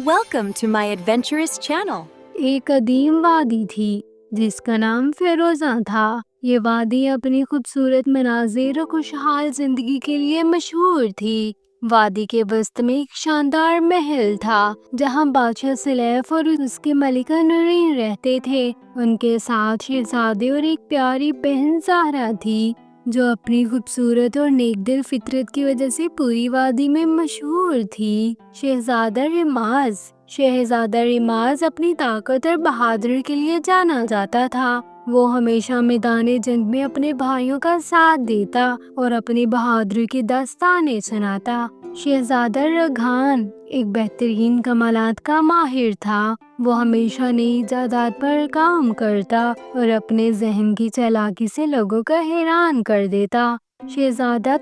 Welcome to my adventurous channel. एक कदीम वादी थी जिसका नाम फिरोजा था। ये वादी अपनी खूबसूरत मनाजिर और खुशहाल जिंदगी के लिए मशहूर थी। वादी के वसत में एक शानदार महल था जहाँ बादशाह सुलैफ और उसकी मलिका नूरीन रहते थे। उनके साथ शहजादे और एक प्यारी बहन ज़हरा थी जो अपनी खूबसूरत और नेकदिल फितरत की वजह से पूरी वादी में मशहूर थी। शहजादा रिमाज अपनी ताकत और बहादुरी के लिए जाना जाता था। वो हमेशा मैदान जंग में अपने भाइयों का साथ देता और अपनी बहादुरी की दास्तानें सुनाता। शहजादा रघान एक बेहतरीन कमालात का माहिर था। वो हमेशा नई इजादात पर काम करता और अपने जहन की चालाकी से लोगों को हैरान कर देता। शहजादा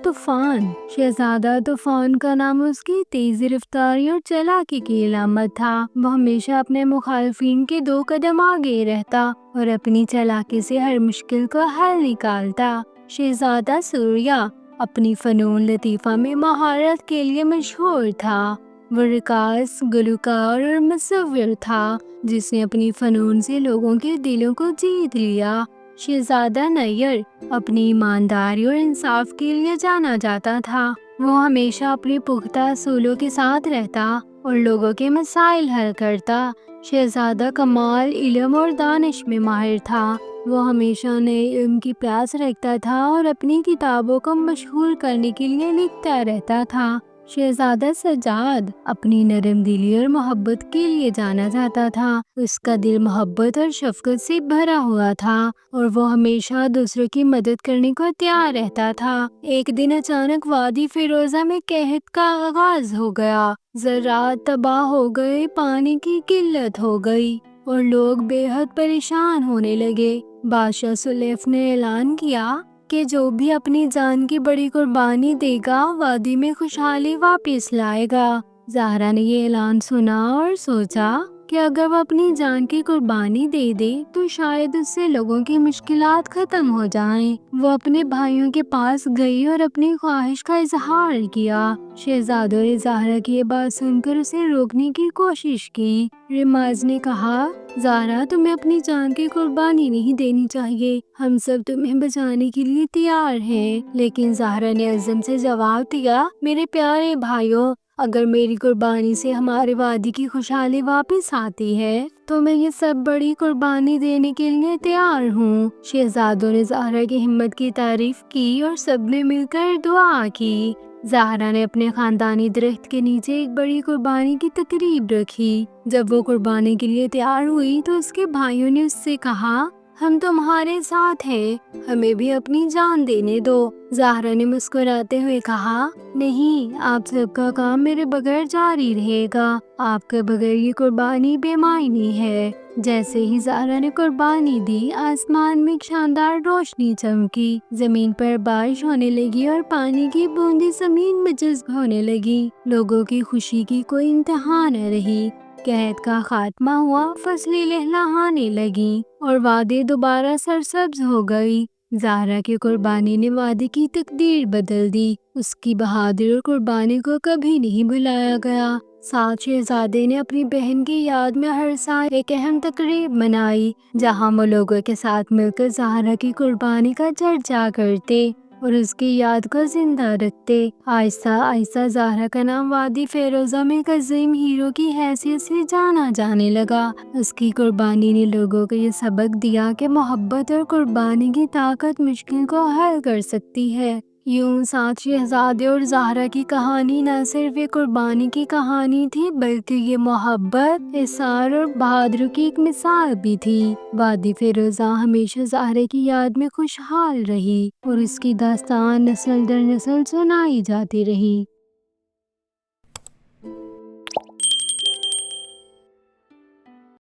तूफान का नाम उसकी तेजी रफ्तारी और चालाकी की अलामत था। वो हमेशा अपने मुखालफिन के 2 कदम आगे रहता और अपनी चालाकी से हर मुश्किल को हल निकालता। शहजादा सूर्या अपनी फनून लतीफ़ा में महारत के लिए मशहूर था। वो रिकास, गुलकार और मुसव्विर था जिसने अपनी फनून से लोगों के दिलों को जीत लिया। शहजादा नैयर अपनी ईमानदारी और इंसाफ के लिए जाना जाता था। वो हमेशा अपने पुख्ता असूलों के साथ रहता और लोगों के मसाइल हल करता। शहजादा कमाल इल्म और दानिश में माहिर था। वो हमेशा नए इल्म की प्यास रखता था और अपनी किताबों को मशहूर करने के लिए लिखता रहता था। शहजादा सजाद अपनी नरम दिली और मोहब्बत के लिए जाना जाता था। उसका दिल मोहब्बत और शफकत से भरा हुआ था और वो हमेशा दूसरों की मदद करने को तैयार रहता था। एक दिन अचानक वादी फिरोजा में कहत का आगाज हो गया। ज़राअत तबाह हो गए, पानी की किल्लत हो गई और लोग बेहद परेशान होने लगे। बादशाह सुलैफ ने ऐलान किया कि जो भी अपनी जान की बड़ी कुर्बानी देगा वादी में खुशहाली वापस लाएगा। ज़हरा ने ये ऐलान सुना और सोचा कि अगर वो अपनी जान की कुर्बानी दे दे तो शायद उससे लोगों की मुश्किलात खत्म हो जाएं। वो अपने भाइयों के पास गई और अपनी ख्वाहिश का इजहार किया। शहजादों ने ज़हरा की ये बात सुनकर उसे रोकने की कोशिश की। रिमाज ने कहा, ज़हरा तुम्हें अपनी जान की कुर्बानी नहीं देनी चाहिए, हम सब तुम्हें बचाने के लिए तैयार हैं। लेकिन ज़हरा ने अज़म से जवाब दिया, मेरे प्यारे भाइयों, अगर मेरी कुर्बानी से हमारे वादी की खुशहाली वापस आती है तो मैं ये सब बड़ी कुर्बानी देने के लिए तैयार हूँ। शहजादों ने ज़हरा की हिम्मत की तारीफ की और सबने मिलकर दुआ की। ज़हरा ने अपने खानदानी दरख्त के नीचे एक बड़ी कुर्बानी की तकरीब रखी। जब वो कुर्बानी के लिए तैयार हुई तो उसके भाइयों ने उससे कहा, हम तुम्हारे साथ हैं, हमें भी अपनी जान देने दो। ज़हरा ने मुस्कुराते हुए कहा, नहीं, आप सबका काम मेरे बगैर जारी रहेगा। आपके बगैर ये कुर्बानी बेमायनी है। जैसे ही ज़हरा ने कुर्बानी दी, आसमान में एक शानदार रोशनी चमकी, जमीन पर बारिश होने लगी और पानी की बूंदें जमीन में जज्ब होने लगी। लोगों की खुशी की कोई इंतहा न रही। कहत का खात्मा हुआ, फसलें लहलहाने लगी और वादी दोबारा सरसब्ज हो गई। ज़हरा की कुर्बानी ने वादी की तकदीर बदल दी। उसकी बहादुरी और कुर्बानी को कभी नहीं भुलाया गया। साथ शहजादे ने अपनी बहन की याद में हर साल एक अहम तकरीब मनाई जहां वो लोगों के साथ मिलकर ज़हरा की कुर्बानी का चर्चा करते और उसकी याद को जिंदा रखते। आहिस्ता आहिस्ता ज़हरा का नाम वादी फिरोजा में एक अजीम हीरो की हैसियत से जाना जाने लगा। उसकी कुर्बानी ने लोगों को ये सबक दिया कि मोहब्बत और कुर्बानी की ताकत मुश्किल को हल कर सकती है। यूं साथ शहजादे और ज़हरा की कहानी न सिर्फ एक कुर्बानी की कहानी थी बल्कि ये मोहब्बत, इसार और बहादुरी की एक मिसाल भी थी। वादी फिरोजा हमेशा ज़हरा की याद में खुशहाल रही और इसकी दास्तान नस्ल दर नस्ल सुनाई जाती रही।